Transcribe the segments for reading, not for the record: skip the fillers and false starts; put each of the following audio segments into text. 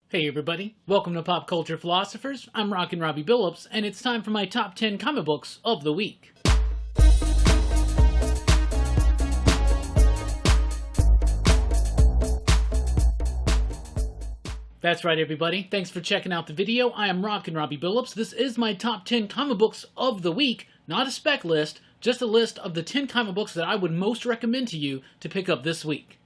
Hey everybody, welcome to Pop Culture Philosophers. I'm Rockin Robbie Billups, and it's time for my top 10 comic books of the week. That's right everybody, thanks for checking out the video. I am Rockin Robbie Billups. This is my top 10 comic books of the week, not a spec list, just a list of the 10 comic books that I would most recommend to you to pick up this week.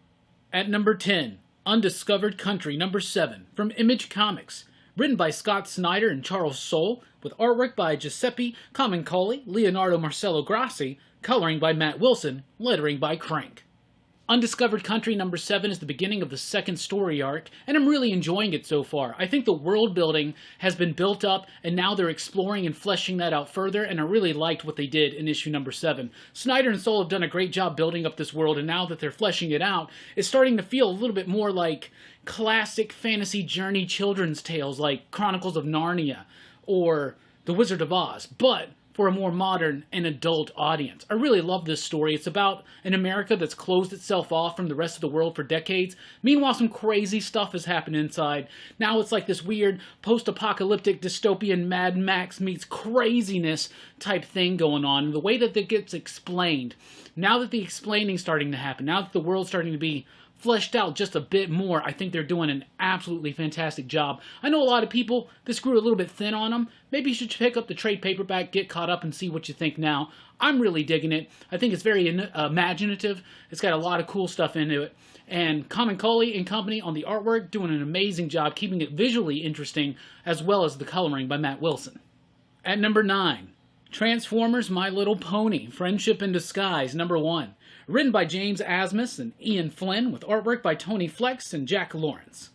At number 10, Undiscovered Country, number 7, from Image Comics. Written by Scott Snyder and Charles Soule, with artwork by Giuseppe Camuncoli, Leonardo Marcello Grassi, coloring by Matt Wilson, lettering by Crank. Undiscovered Country number 7 is the beginning of the second story arc, and I'm really enjoying it so far. I think the world building has been built up, and now they're exploring and fleshing that out further, and I really liked what they did in issue number 7. Snyder and Soule have done a great job building up this world, and now that they're fleshing it out, it's starting to feel a little bit more like classic fantasy journey children's tales like Chronicles of Narnia or The Wizard of Oz, but for a more modern and adult audience. I really love this story. It's about an America that's closed itself off from the rest of the world for decades. Meanwhile, some crazy stuff has happened inside. Now it's like this weird post-apocalyptic dystopian Mad Max meets craziness type thing going on. And the way that it gets explained, now that the explaining's starting to happen, now that the world's starting to be fleshed out just a bit more, I think they're doing an absolutely fantastic job. I know a lot of people, this grew a little bit thin on them. Maybe you should pick up the trade paperback, get caught up, and see what you think now. I'm really digging it. I think it's very imaginative. It's got a lot of cool stuff into it. And Camuncoli and company on the artwork doing an amazing job keeping it visually interesting, as well as the coloring by Matt Wilson. At number 9, Transformers My Little Pony, Friendship in Disguise, number 1. Written by James Asmus and Ian Flynn, with artwork by Tony Flex and Jack Lawrence.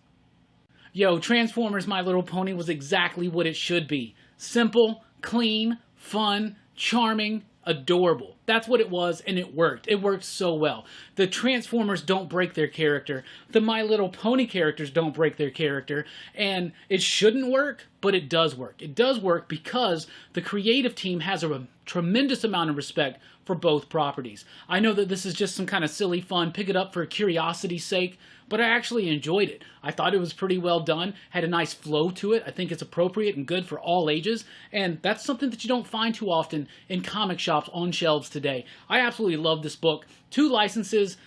Yo, Transformers My Little Pony was exactly what it should be. Simple, clean, fun, charming, adorable. That's what it was, and it worked. It worked so well. The Transformers don't break their character. The My Little Pony characters don't break their character. And it shouldn't work, but it does work. It does work because the creative team has a tremendous amount of respect for both properties. I know that this is just some kind of silly fun, pick it up for curiosity's sake, but I actually enjoyed it. I thought it was pretty well done, had a nice flow to it. I think it's appropriate and good for all ages, and that's something that you don't find too often in comic shops on shelves today. I absolutely love this book. 2 licenses,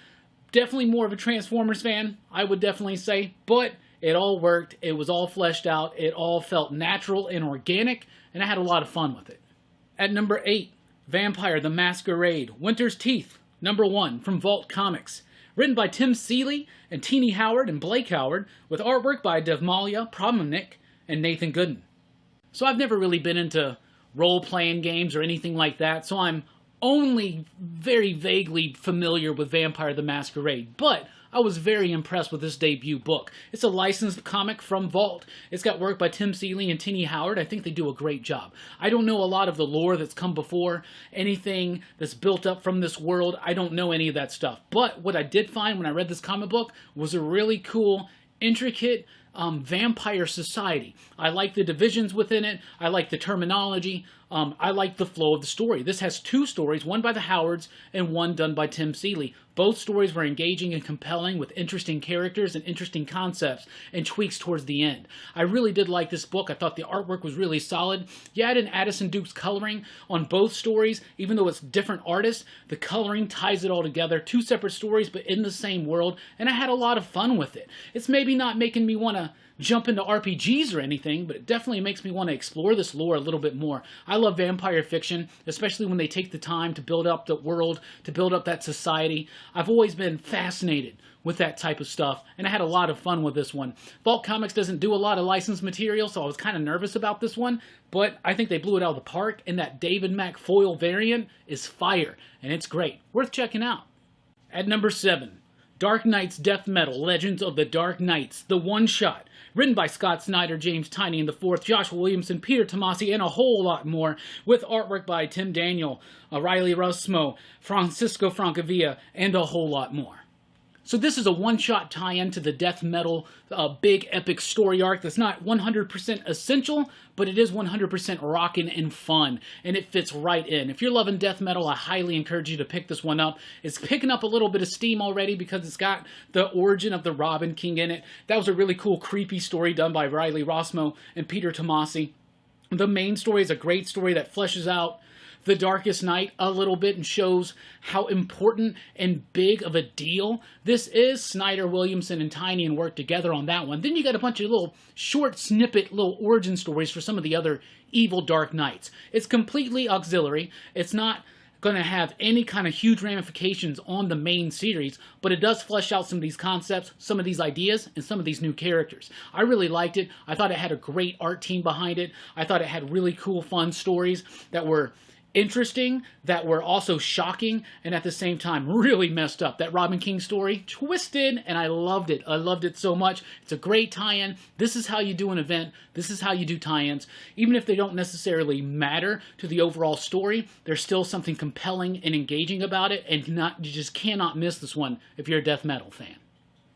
definitely more of a Transformers fan, I would definitely say, but it all worked. It was all fleshed out. It all felt natural and organic, and I had a lot of fun with it. At number 8, Vampire the Masquerade, Winter's Teeth, number 1, from Vault Comics. Written by Tim Seeley and Teenie Howard and Blake Howard, with artwork by Devmalia Promenick and Nathan Gooden. So I've never really been into role-playing games or anything like that, so I'm only very vaguely familiar with Vampire the Masquerade, but I was very impressed with this debut book. It's a licensed comic from Vault. It's got work by Tim Seeley and Teenie Howard. I think they do a great job. I don't know a lot of the lore that's come before, anything that's built up from this world. I don't know any of that stuff. But what I did find when I read this comic book was a really cool, intricate vampire society. I like the divisions within it. I like the terminology. I like the flow of the story. This has 2 stories, one by the Howards and one done by Tim Seeley. Both stories were engaging and compelling with interesting characters and interesting concepts and tweaks towards the end. I really did like this book. I thought the artwork was really solid. You add in Addison Duke's coloring on both stories, even though it's different artists, the coloring ties it all together. 2 separate stories, but in the same world, and I had a lot of fun with it. It's maybe not making me want to jump into RPGs or anything, but it definitely makes me want to explore this lore a little bit more. I love vampire fiction, especially when they take the time to build up the world, to build up that society. I've always been fascinated with that type of stuff, and I had a lot of fun with this one. Vault Comics doesn't do a lot of licensed material, so I was kind of nervous about this one, but I think they blew it out of the park, and that David Mack foil variant is fire, and it's great. Worth checking out. At number 7, Dark Knights Death Metal, Legends of the Dark Knights, the one-shot. Written by Scott Snyder, James Tynion IV, Joshua Williamson, Peter Tomasi, and a whole lot more, with artwork by Tim Daniel, Riley Rusmo, Francisco Francavilla, and a whole lot more. So this is a one-shot tie-in to the death metal big epic story arc that's not 100% essential, but it is 100% rockin' and fun, and it fits right in. If you're loving death metal, I highly encourage you to pick this one up. It's picking up a little bit of steam already because it's got the origin of the Robin King in it. That was a really cool, creepy story done by Riley Rossmo and Peter Tomasi. The main story is a great story that fleshes out The Darkest Night a little bit and shows how important and big of a deal this is. Snyder, Williamson, and Tynion worked together on that one. Then you got a bunch of little short snippet, little origin stories for some of the other evil Dark Knights. It's completely auxiliary. It's not going to have any kind of huge ramifications on the main series, but it does flesh out some of these concepts, some of these ideas, and some of these new characters. I really liked it. I thought it had a great art team behind it. I thought it had really cool, fun stories that were interesting, that were also shocking, and at the same time really messed up. That Robin King story, twisted, and I loved it. I loved it so much. It's a great tie-in. This is how you do an event. This is how you do tie-ins. Even if they don't necessarily matter to the overall story, there's still something compelling and engaging about it, and you just cannot miss this one if you're a death metal fan.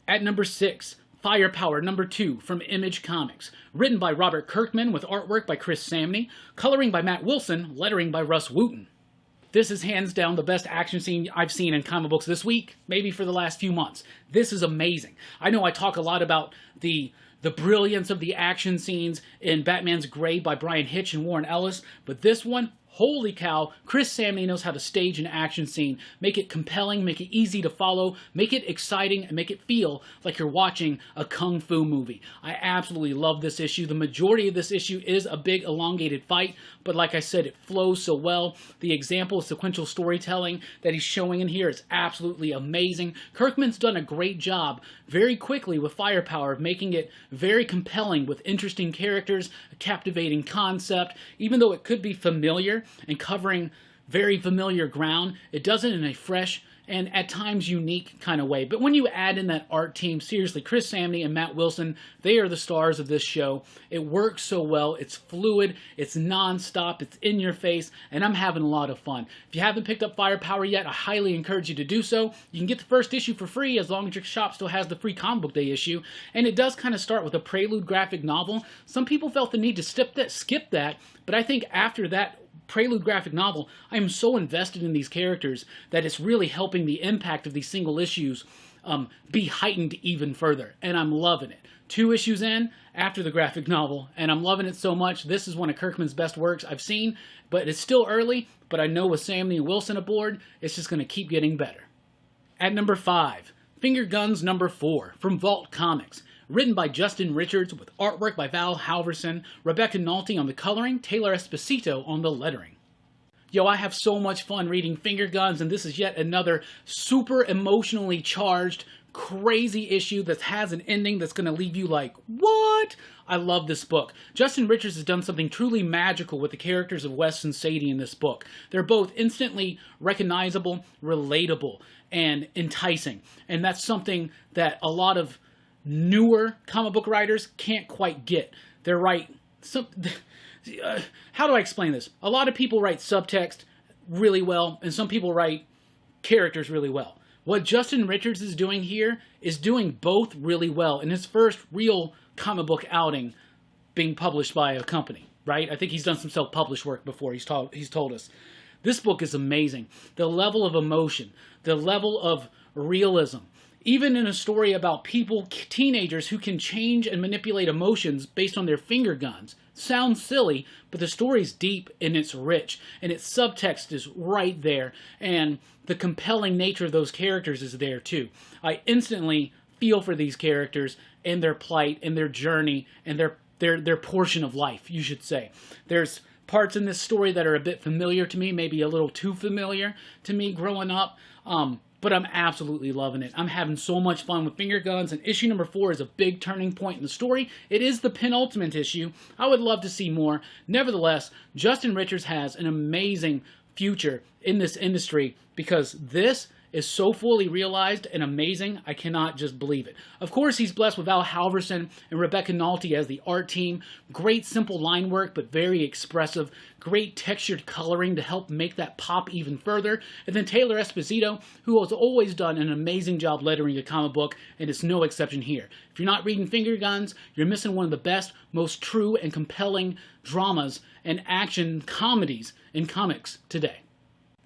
At number 6, Firepower #2 from Image Comics. Written by Robert Kirkman with artwork by Chris Samney, coloring by Matt Wilson, lettering by Russ Wooten. This is hands down the best action scene I've seen in comic books this week, maybe for the last few months. This is amazing. I know I talk a lot about the brilliance of the action scenes in Batman's Gray by Brian Hitch and Warren Ellis, but this one, holy cow, Chris Samney knows how to stage an action scene, make it compelling, make it easy to follow, make it exciting, and make it feel like you're watching a kung fu movie. I absolutely love this issue. The majority of this issue is a big elongated fight, but like I said, it flows so well. The example of sequential storytelling that he's showing in here is absolutely amazing. Kirkman's done a great job very quickly with Firepower of making it very compelling with interesting characters, a captivating concept. Even though it could be familiar and covering very familiar ground, it does it in a fresh and at times unique kind of way. But when you add in that art team, seriously, Chris Samney and Matt Wilson, they are the stars of this show. It works so well. It's fluid, it's non-stop, it's in your face, and I'm having a lot of fun. If you haven't picked up Firepower yet, I highly encourage you to do so. You can get the first issue for free as long as your shop still has the free Comic Book Day issue, and it does kind of start with a prelude graphic novel. Some people felt the need to skip that, but I think after that prelude graphic novel, I am so invested in these characters that it's really helping the impact of these single issues be heightened even further, and I'm loving it. 2 issues in after the graphic novel, and I'm loving it so much. This is one of Kirkman's best works I've seen, but it's still early, but I know with Samney and Wilson aboard, it's just going to keep getting better. At number 5, Finger Guns #4 from Vault Comics. Written by Justin Richards with artwork by Val Halverson, Rebecca Nalty on the coloring, Taylor Esposito on the lettering. Yo, I have so much fun reading Finger Guns, and this is yet another super emotionally charged, crazy issue that has an ending that's going to leave you like, what? I love this book. Justin Richards has done something truly magical with the characters of Wes and Sadie in this book. They're both instantly recognizable, relatable, and enticing, and that's something that a lot of newer comic book writers can't quite get. They're how do I explain this? A lot of people write subtext really well, and some people write characters really well. What Justin Richards is doing here is doing both really well in his first real comic book outing being published by a company, right? I think he's done some self-published work before, he's told us. This book is amazing. The level of emotion, the level of realism, even in a story about people, teenagers who can change and manipulate emotions based on their finger guns. Sounds silly, but the story's deep and it's rich, and its subtext is right there, and the compelling nature of those characters is there too. I instantly feel for these characters and their plight and their journey and their portion of life, you should say. There's parts in this story that are a bit familiar to me, maybe a little too familiar to me growing up, but I'm absolutely loving it. I'm having so much fun with Finger Guns, and issue #4 is a big turning point in the story. It is the penultimate issue. I would love to see more. Nevertheless, Justin Richards has an amazing future in this industry because this is so fully realized and amazing, I cannot just believe it. Of course, he's blessed with Al Halverson and Rebecca Nalty as the art team. Great simple line work, but very expressive. Great textured coloring to help make that pop even further. And then Taylor Esposito, who has always done an amazing job lettering a comic book, and it's no exception here. If you're not reading Finger Guns, you're missing one of the best, most true and compelling dramas and action comedies in comics today.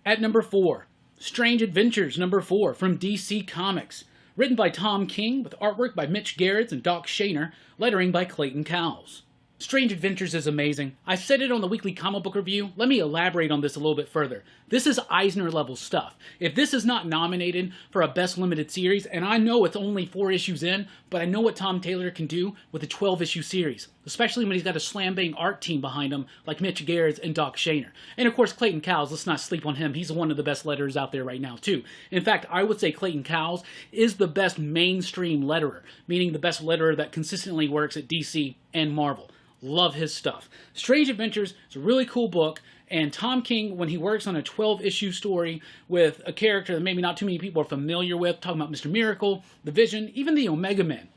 At number 4, Strange Adventures number 4 from DC Comics. Written by Tom King with artwork by Mitch Gerrits and Doc Shaner, lettering by Clayton Cowles. Strange Adventures is amazing. I said it on the weekly comic book review. Let me elaborate on this a little bit further. This is Eisner level stuff. If this is not nominated for a Best Limited Series, and I know it's only 4 issues in, but I know what Tom Taylor can do with a 12-issue series, especially when he's got a slam-bang art team behind him like Mitch Gerrits and Doc Shaner. And of course, Clayton Cowles, let's not sleep on him. He's one of the best letterers out there right now, too. In fact, I would say Clayton Cowles is the best mainstream letterer, meaning the best letterer that consistently works at DC and Marvel. Love his stuff. Strange Adventures is a really cool book, and Tom King, when he works on a 12-issue story with a character that maybe not too many people are familiar with, talking about Mr. Miracle, the Vision, even the Omega Men,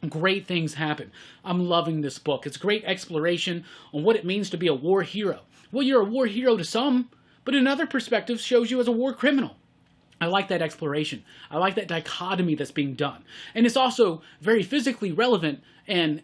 great things happen. I'm loving this book. It's great exploration on what it means to be a war hero. Well, you're a war hero to some, but in other perspectives shows you as a war criminal. I like that exploration. I like that dichotomy that's being done. And it's also very physically relevant and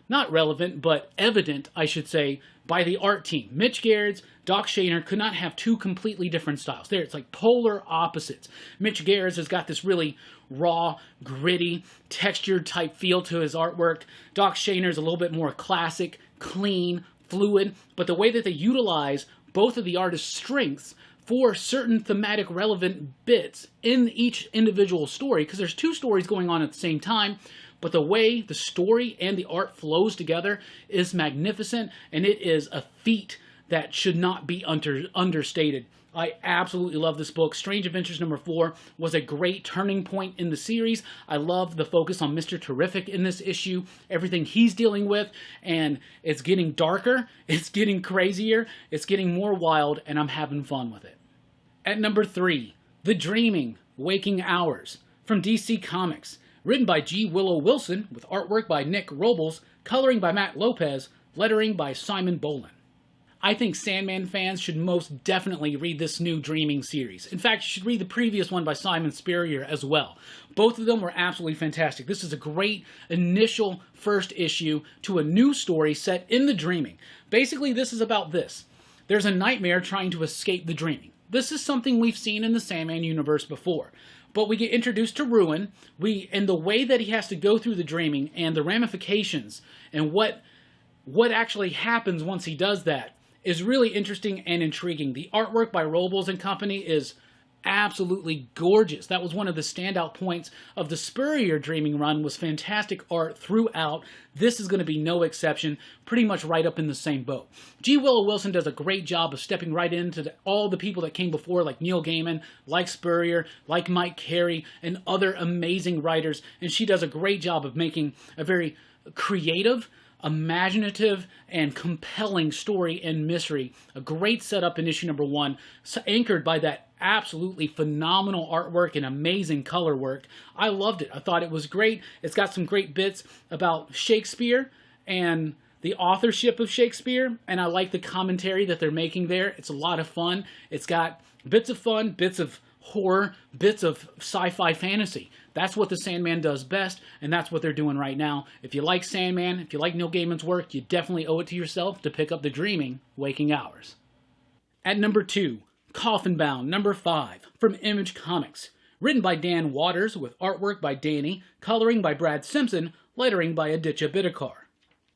not relevant, but evident, I should say, by the art team. Mitch Gerrits, Doc Shaner could not have 2 completely different styles. There, it's like polar opposites. Mitch Gerrits has got this really raw, gritty, textured type feel to his artwork. Doc Shaner's a little bit more classic, clean, fluid, but the way that they utilize both of the artist's strengths for certain thematic relevant bits in each individual story, because there's 2 stories going on at the same time, but the way the story and the art flows together is magnificent, and it is a feat that should not be understated. I absolutely love this book. Strange Adventures number 4 was a great turning point in the series. I love the focus on Mr. Terrific in this issue, everything he's dealing with, and it's getting darker, it's getting crazier, it's getting more wild, and I'm having fun with it. At number 3, The Dreaming Waking Hours from DC Comics. Written by G. Willow Wilson, with artwork by Nick Robles, coloring by Matt Lopez, lettering by Simon Bolin. I think Sandman fans should most definitely read this new Dreaming series. In fact, you should read the previous one by Simon Spurrier as well. Both of them were absolutely fantastic. This is a great initial first issue to a new story set in the Dreaming. Basically, this is about this. There's a nightmare trying to escape the Dreaming. This is something we've seen in the Sandman universe before. But we get introduced to Ruin, and the way that he has to go through the Dreaming and the ramifications and what actually happens once he does that is really interesting and intriguing. The artwork by Robles and company is absolutely gorgeous. That was one of the standout points of the Spurrier Dreaming run, was fantastic art throughout. This is going to be no exception, pretty much right up in the same boat. G. Willow Wilson does a great job of stepping right into all the people that came before, like Neil Gaiman, like Spurrier, like Mike Carey, and other amazing writers, and she does a great job of making a very creative, imaginative, and compelling story and mystery. A great setup in issue number 1, anchored by that absolutely phenomenal artwork and amazing color work. I loved it. I thought it was great. It's got some great bits about Shakespeare and the authorship of Shakespeare, and I like the commentary that they're making there. It's a lot of fun. It's got bits of fun, bits of horror, bits of sci-fi fantasy. That's what the Sandman does best, and that's what they're doing right now. If you like Sandman, if you like Neil Gaiman's work, you definitely owe it to yourself to pick up The Dreaming Waking Hours. At number 2, Coffin Bound, number 5, from Image Comics. Written by Dan Waters, with artwork by Danny, coloring by Brad Simpson, lettering by Aditya Bidikar.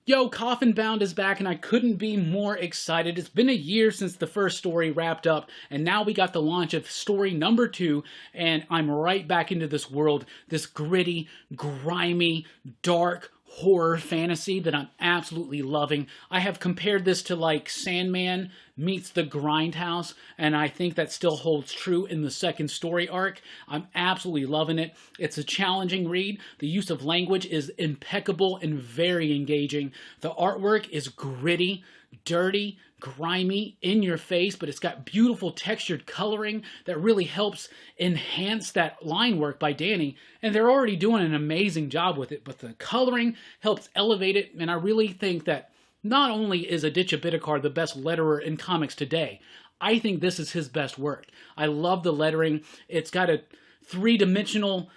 Yo, Coffin Bound is back, and I couldn't be more excited. It's been a year since the first story wrapped up, and now we got the launch of story number 2, and I'm right back into this world, this gritty, grimy, dark horror fantasy that I'm absolutely loving. I have compared this to like Sandman meets the Grindhouse, and I think that still holds true in the second story arc. I'm absolutely loving it. It's a challenging read. The use of language is impeccable and very engaging. The artwork is gritty, dirty, grimy, in your face, but it's got beautiful textured coloring that really helps enhance that line work by Danny. And they're already doing an amazing job with it, but the coloring helps elevate it. And I really think that not only is Aditya Bidikar the best letterer in comics today, I think this is his best work. I love the lettering. It's got a three-dimensional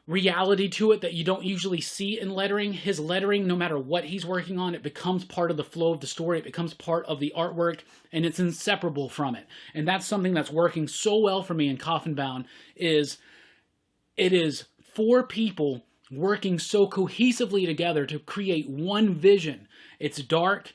reality to it that you don't usually see in lettering. His lettering, no matter what he's working on, it becomes part of the flow of the story. It becomes part of the artwork, and it's inseparable from it. And that's something that's working so well for me in Coffin Bound, is it is four people working so cohesively together to create one vision. It's dark,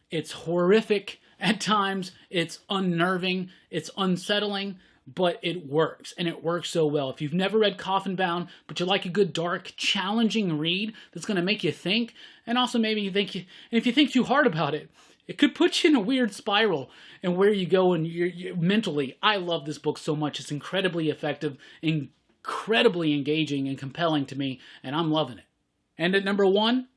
it's horrific at times, it's unnerving, it's unsettling, but it works, and it works so well. If you've never read Coffin Bound, but you like a good, dark, challenging read that's going to make you think, and also maybe you think, and if you think too hard about it, it could put you in a weird spiral and where you go and you're mentally. I love this book so much. It's incredibly effective, incredibly engaging and compelling to me, and I'm loving it. And at number 1,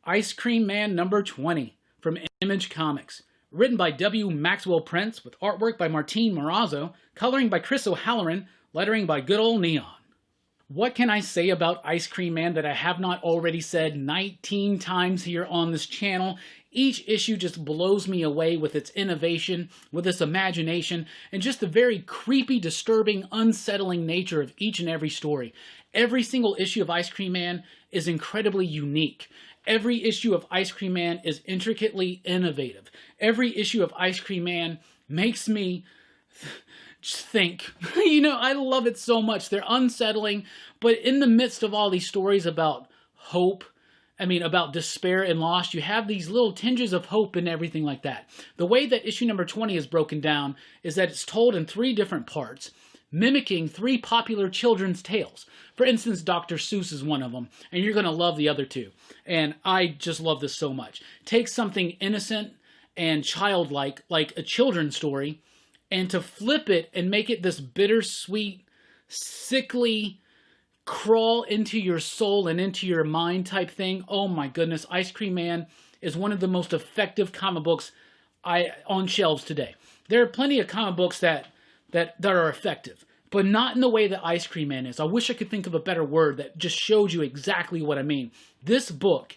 Ice Cream Man number 20 from Image Comics. Written by W. Maxwell Prince, with artwork by Martín Morazzo, coloring by Chris O'Halloran, lettering by good old Neon. What can I say about Ice Cream Man that I have not already said 19 times here on this channel? Each issue just blows me away with its innovation, with its imagination, and just the very creepy, disturbing, unsettling nature of each and every story. Every single issue of Ice Cream Man is incredibly unique. Every issue of Ice Cream Man is intricately innovative. Every issue of Ice Cream Man makes me think. You know, I love it so much. They're unsettling, but in the midst of all these stories about hope, about despair and loss, you have these little tinges of hope and everything like that. The way that issue number 20 is broken down is that it's told in 3 different parts, mimicking 3 popular children's tales. For instance, Dr. Seuss is one of them, and you're going to love the other 2. And I just love this so much. Take something innocent and childlike, like a children's story, and to flip it and make it this bittersweet, sickly, crawl into your soul and into your mind type thing. Oh my goodness, Ice Cream Man is one of the most effective comic books on shelves today. There are plenty of comic books that are effective, but not in the way that Ice Cream Man is. I wish I could think of a better word that just showed you exactly what I mean. This book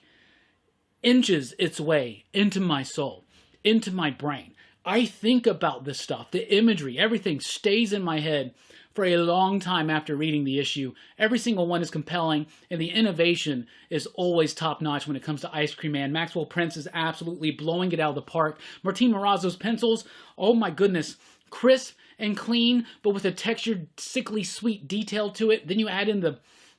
inches its way into my soul, into my brain. I think about this stuff, the imagery, everything stays in my head for a long time after reading the issue. Every single one is compelling, and the innovation is always top-notch when it comes to Ice Cream Man. Maxwell Prince is absolutely blowing it out of the park. Martín Morazzo's pencils, oh my goodness, crisp and clean, but with a textured, sickly sweet detail to it. Then you add in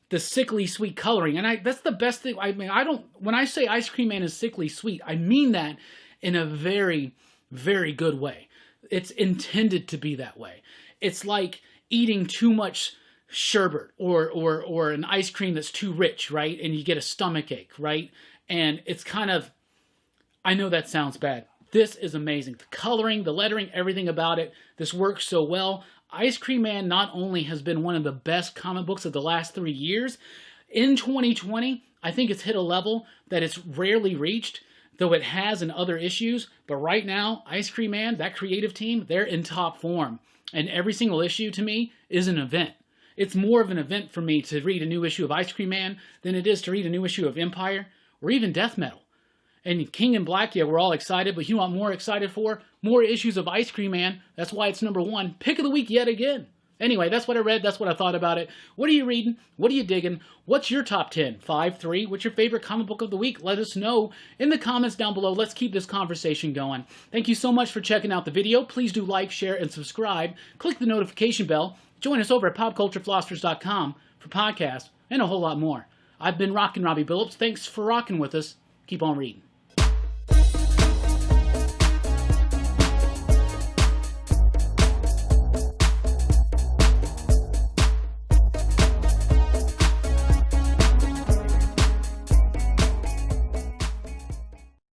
the sickly sweet coloring, and that's the best thing. When I say Ice Cream Man is sickly sweet, I mean that in a very, very good way. It's intended to be that way. It's like eating too much sherbet or an ice cream that's too rich, right? And you get a stomach ache, right? And it's kind of, I know that sounds bad. This is amazing. The coloring, the lettering, everything about it. This works so well. Ice Cream Man not only has been one of the best comic books of the last 3 years, in 2020, I think it's hit a level that it's rarely reached, though it has in other issues. But right now, Ice Cream Man, that creative team, they're in top form. And every single issue, to me, is an event. It's more of an event for me to read a new issue of Ice Cream Man than it is to read a new issue of Empire or even Death Metal. And King in Black, yeah, we're all excited, but you know what I'm more excited for? More issues of Ice Cream Man. That's why it's number 1. Pick of the week yet again. Anyway, that's what I read. That's what I thought about it. What are you reading? What are you digging? What's your top 10? 5, 3? What's your favorite comic book of the week? Let us know in the comments down below. Let's keep this conversation going. Thank you so much for checking out the video. Please do like, share, and subscribe. Click the notification bell. Join us over at popculturephilosophers.com for podcasts and a whole lot more. I've been Rockin Robbie Billups. Thanks for rocking with us. Keep on reading.